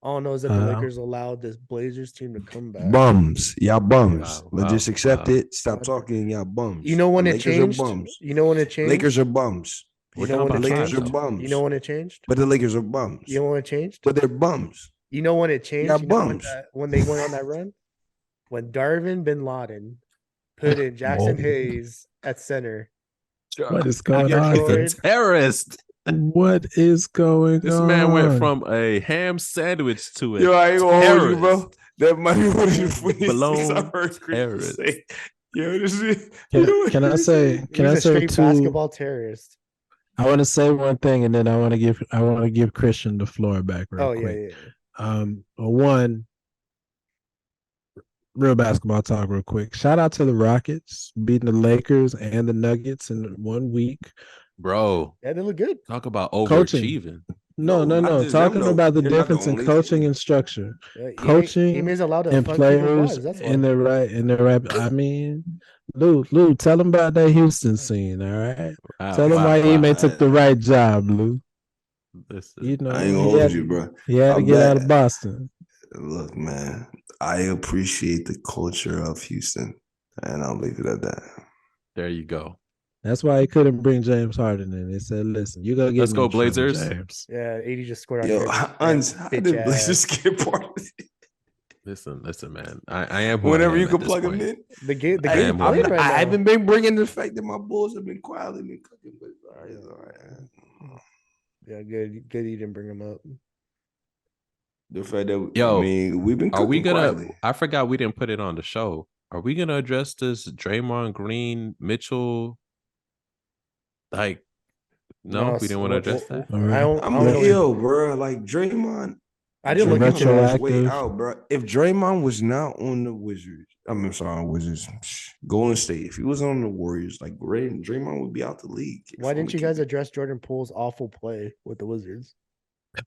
All I know is that the Lakers allowed this Blazers team to come back. Bums. Y'all bums. Wow, Let's wow, just accept wow. it. Stop talking. Y'all bums. You know when The it Lakers are changed? bums. You know when it changed? Lakers are bums. You We're know down when by it The Lakers five, are changed? though. bums. You know when it changed? But the Lakers are bums. You know when it changed? But they're bums. You know when it changed? Y'all You know bums. when they went on that run? When Darvin Bin Laden put in Jackson Whoa. Hayes at center. What is going Detroit- on? He's a terrorist. What is going This on? man went from a ham sandwich to a Yo, I ain't gonna hold you, bro. terrorist. That might be one of the funniest things Blown I've heard Christian terrorist. say. Yo, this is. Can I say? Can He's I a say straight two? basketball terrorist. I want to say one thing, and then I want to give Christian the floor back real Oh quick. yeah. One real basketball talk, real quick. Shout out to the Rockets beating the Lakers and the Nuggets in 1 week. Bro, Yeah, they look good. talk about Coaching. overachieving. No. not just Talking them, though. about the You're not the difference in only coaching team. and structure, Yeah, coaching Ime allowed to and fuck people's players wives. That's why. in their right. I mean, Lou, tell them about that Houston scene. All right, tell them why Ime took the right job, Lou. Listen, You know, I ain't gonna hold you, bro. he had to I'm get glad- out of Boston. Look, man, I appreciate the culture of Houston, and I'll leave it at that. there you go. That's why he couldn't bring James Harden in. They said, "Listen, you gotta get Let's in go, trouble, Blazers. James." Yeah, 80 just scored on Yo, Irving. Hans, how Bitch did Blazers ass. get part of it? Listen, man. I am who I Whenever am you at can this plug point. them in. The game I am played one. right I now. haven't been bringing the fact that my Bulls have been quietly been cooking, but all right. Yeah, good. You didn't bring him up. The fact that Yo, I mean, we've been Are we cooking gonna? quietly. I forgot we didn't put it on the show. Are we gonna address this Draymond Green Mitchell? Like, no, we didn't want to address that. I don't I'm know. ill, bro. Like Draymond. I didn't look into Draymond that. was way out, bro. If Draymond was not on the Wizards, I'm sorry, Wizards, Golden State. If he was on the Warriors, like Draymond would be out the league. Why didn't you guys address Jordan Poole's awful play with the Wizards?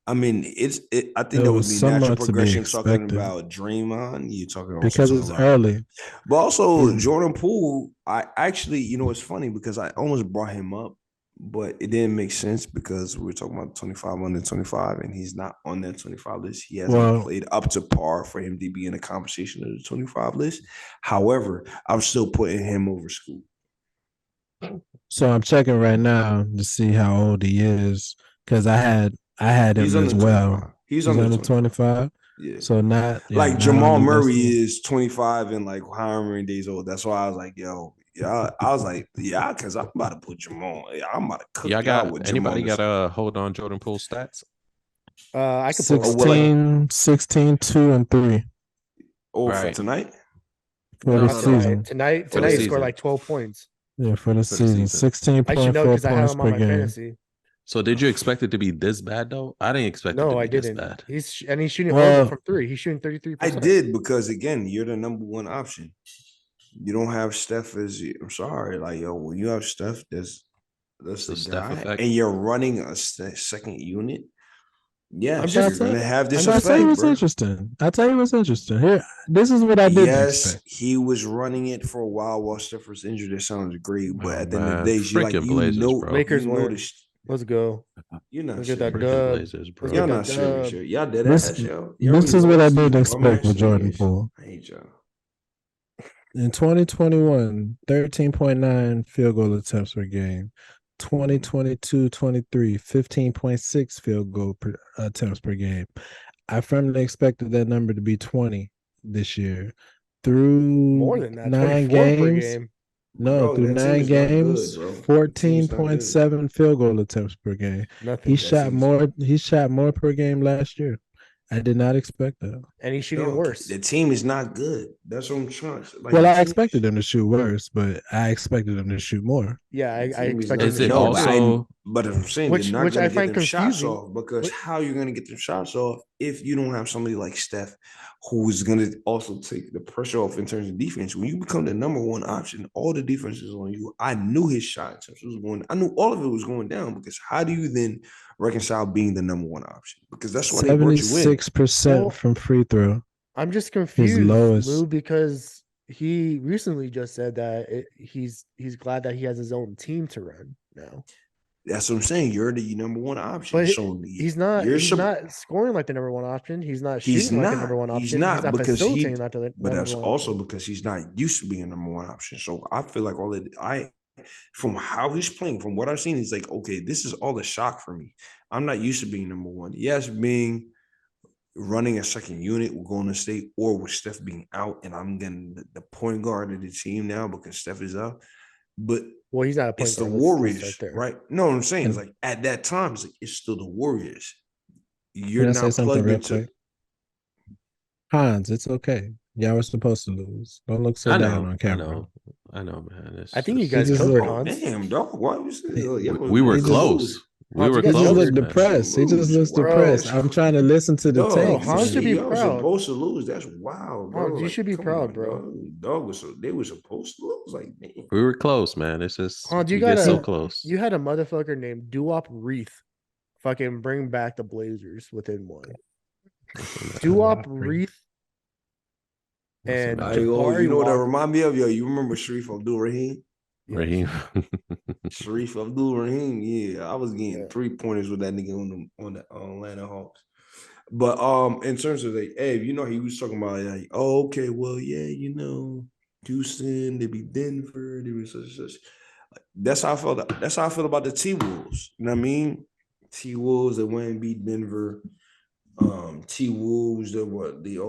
I mean, I think There that would was be so natural much to be progression talking expected. about Draymond. You talking about Because it's early. but also Mm. Jordan Poole. I actually, it's funny because I almost brought him up, but it didn't make sense because we were talking about 25 under 25, and he's not on that 25 list. He hasn't played up to par for him to be in a conversation of the 25 list. However, I'm still putting him over Scoop. So I'm checking right now to see how old he is because I had him He's as under well. 25. He's under under 25. Yeah. So not like not Jamal on the Murray list. is 25 and like how many days old. That's why I was like, yo, yeah. I was like, yeah, because I'm about to put Jamal. I'm about to cook Y'all y'all with got anybody Jamal. got a hold on Jordan Poole stats? I could 16, 2, and 3 for Right. tonight. for the season. Tonight For the he season. scored like 12 points. Yeah, for the season. I should know 16.4 because I had points him on per my game. fantasy. So did you expect it to be this bad though? I didn't expect it No, to be I this didn't. bad. He's shooting Well- over from 3. He's shooting 33%. I did because again, you're the number one option. You don't have Steph as I'm sorry, like yo, when you have Steph, that's the Steph guy, effect. and you're running a second unit. Yeah, I'm you're just gonna have this I'll tell you effect, what's bro. interesting. I'll tell you what's interesting. Here, this is what I didn't Yes, expect. he was running it for a while Steph was injured. That sounds great, but Oh, at the end of the man. day, you like Freaking Blazers, bro. Lakers you win. noticed. Let's go. You're not Let's get serious. that Freaking dub. Blazers, bro. Let's Y'all get not that serious. dub. Yo. Y'all dead This- ass, yo. This is what I didn't expect with Jordan Poole. I hate y'all. In 2021, 13.9 field goal attempts per game. 2022-23, 15.6 field goal attempts per game. I firmly expected that number to be 20 this year. Through More than that. 9 24 per games. game. No, Bro, through that team 9 is not good, games, bro. That team is not good. 14.7 field goal attempts per game. Nothing. He shot more per game last year. I did not expect that. And he's shooting Yo, worse. The team is not good. That's what I'm trying to like. Well, the I team- expected them to shoot worse, but I expected them to shoot more. Yeah, I the team expected Is him it to no, shoot but too. also- but I'm saying Which- they're not which going I to get find them shots confusing. off because What- how you're going to get them shots off if you don't have somebody like Steph who's going to also take the pressure off in terms of defense. When you become the number one option, all the defense is on you. I knew his shot attempts was going. I knew all of it was going down because how do you then reconcile being the number one option? Because that's when they brought you in. 76% from free throw. I'm just confused, lowest. Lou, because he recently just said that he's glad that he has his own team to run now. That's what I'm saying. You're the number one option. But So he's not. you're He's not scoring like the number one option. He's not He's shooting like the not. number one option. He's not because facilitating like the but number that's one also option. because he's not used to being number one option. So I feel like from how he's playing, from what I've seen, he's like, okay, this is all a shock for me. I'm not used to being number one. Yes, running a second unit with Golden State or with Steph being out, and I'm getting the point guard of the team now because Steph is out. But well, he's not a point it's the guard. Warriors, there. right? No, what I'm saying is And- like at that time, it's still the Warriors. You're Can I say not something plugged real into. quick? Hans, it's okay. Y'all were supposed to lose. Don't look so I down know, on I camera. know, I know, man. It's I think you just- guys just covered look- Hans. Damn, dog. Why was we were just- close. We Hans, were you He guys just close. looked covered. man. depressed. He just looks Bro. depressed. I'm trying to listen to the Dog, takes. Hans should be y'all proud. supposed to lose. That's wild, bro. Hans, you should be come proud, on, bro. Dog they were supposed to lose. Like, man. We were close, man. It's just Hans, you we get so gotta- close. You had a motherfucker named Duop Reith fucking bring back the Blazers within one. Duop Reith and Listen, Jabari You know what that Walker. remind me of? Yo, you remember Sharif Abdul-Rahim? Raheem. Sharif Abdul-Rahim, yeah. I was getting Yeah. 3-pointers with that nigga on the Atlanta Hawks. But in terms of he was talking about like, oh, okay, well, yeah, Houston, they beat Denver, they were such. That's how I felt. That's how I feel about the T-Wolves. You know what I mean? T-Wolves that went and beat Denver. T-Wolves, who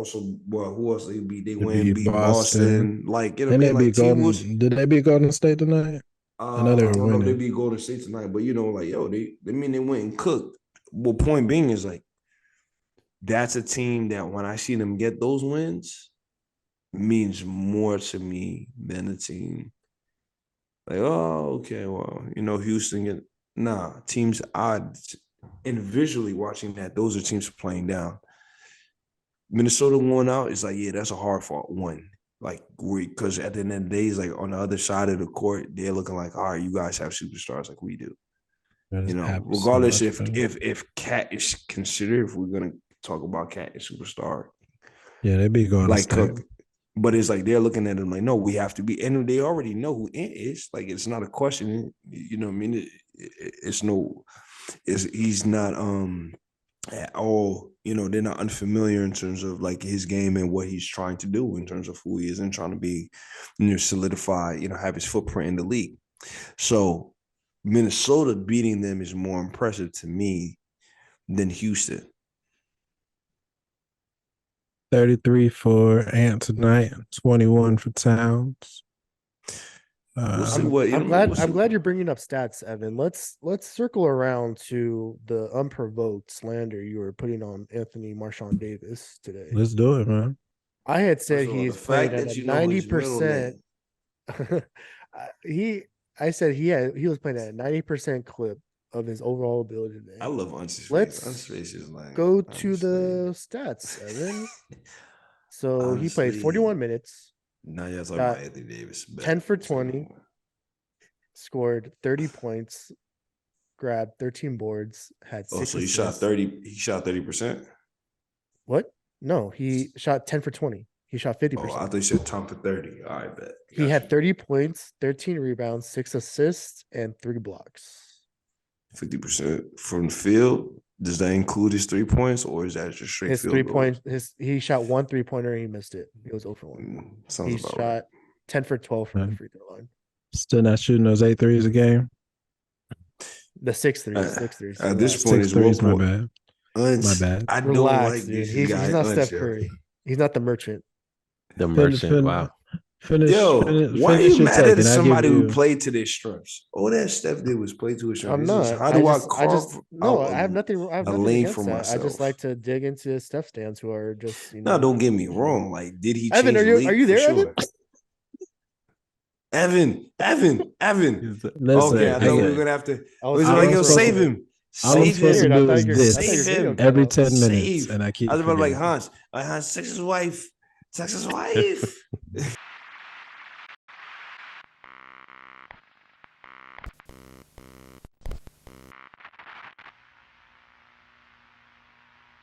else they beat? They went and beat Boston. Like, you know what I mean? Like T-Wolves. Did they beat Golden State tonight? I know they were don't know if they winning. beat Golden State tonight, but like, yo, they went and cooked. Well, point being is like, that's a team that when I see them get those wins, means more to me than a team. Like, oh, okay, well, Houston teams odd. And visually watching that, those are teams playing down. Minnesota won out. It's like, yeah, that's a hard fought win. Like, because at the end of the day, it's like on the other side of the court, they're looking like, all right, you guys have superstars like we do. Regardless if Cat is considered, if we're gonna talk about Cat as superstar, yeah, they beat Golden like State. Cook. But it's like they're looking at him like, no, we have to be, and they already know who Ant is. Like, it's not a question. You know what I mean? He's not at all, they're not unfamiliar in terms of like his game and what he's trying to do in terms of who he is and trying to be, solidify, have his footprint in the league. So Minnesota beating them is more impressive to me than Houston. 33 for Ant tonight, 21 for Towns. I'm I'm glad you're bringing up stats, Evan. Let's circle around to the unprovoked slander you were putting on Anthony Marshawn Davis today. Let's do it, man. I had said First of all, he's the playing fact at that a you know his middle 90%. name. I said he was playing at a 90% clip of his overall ability today. I love Unce's Let's face. Unce's face is like, Go to the stats, Evan. So he played 41 minutes. Now you're talking about Anthony Davis. 10 for 20. Scored 30 points, grabbed 13 boards, had 6 so he assists. shot 30. He shot 30%. What? No, he shot 10 for 20. He shot 50%. Oh, I thought you said 10 for 30. All right, bet. He had 30 points, 13 rebounds, 6 assists, and 3 blocks. 50% from the field. Does that include his 3 points, or is that just straight His field 3 goal? point, he shot 1 3-pointer and he missed it. He was 0 for 1. Sounds He about shot right. 10 for 12 from the free throw line. Still not shooting those 8 threes a game. The 6 threes, 6 threes. At this Relax. point, 6 it's threes, my more bad. Unce, My bad. I don't Relax, like dude. this He's guy. not Unce, Steph yo. Curry. He's not the merchant. The merchant. Wow. Finish. Yo, finish, why are finish you your mad take, at and I'll give somebody who you- played to their strengths? All that Steph did was play to his strengths. I'm This is not. How do I I carve I have nothing. I have a nothing lane against for that. I just myself? like to dig into Steph stands who are just No, don't get me wrong. Like, did he Evan, change the league? are you For there, sure. Evan? Listen, Okay, I thought we were gonna have to. I I was I like, was yo, supposed save to- him. All I'm Save supposed to him. do is this Save him. every 10 minutes, Save. and I keep. I was about to like forgetting. Hans. Hans, Texas wife.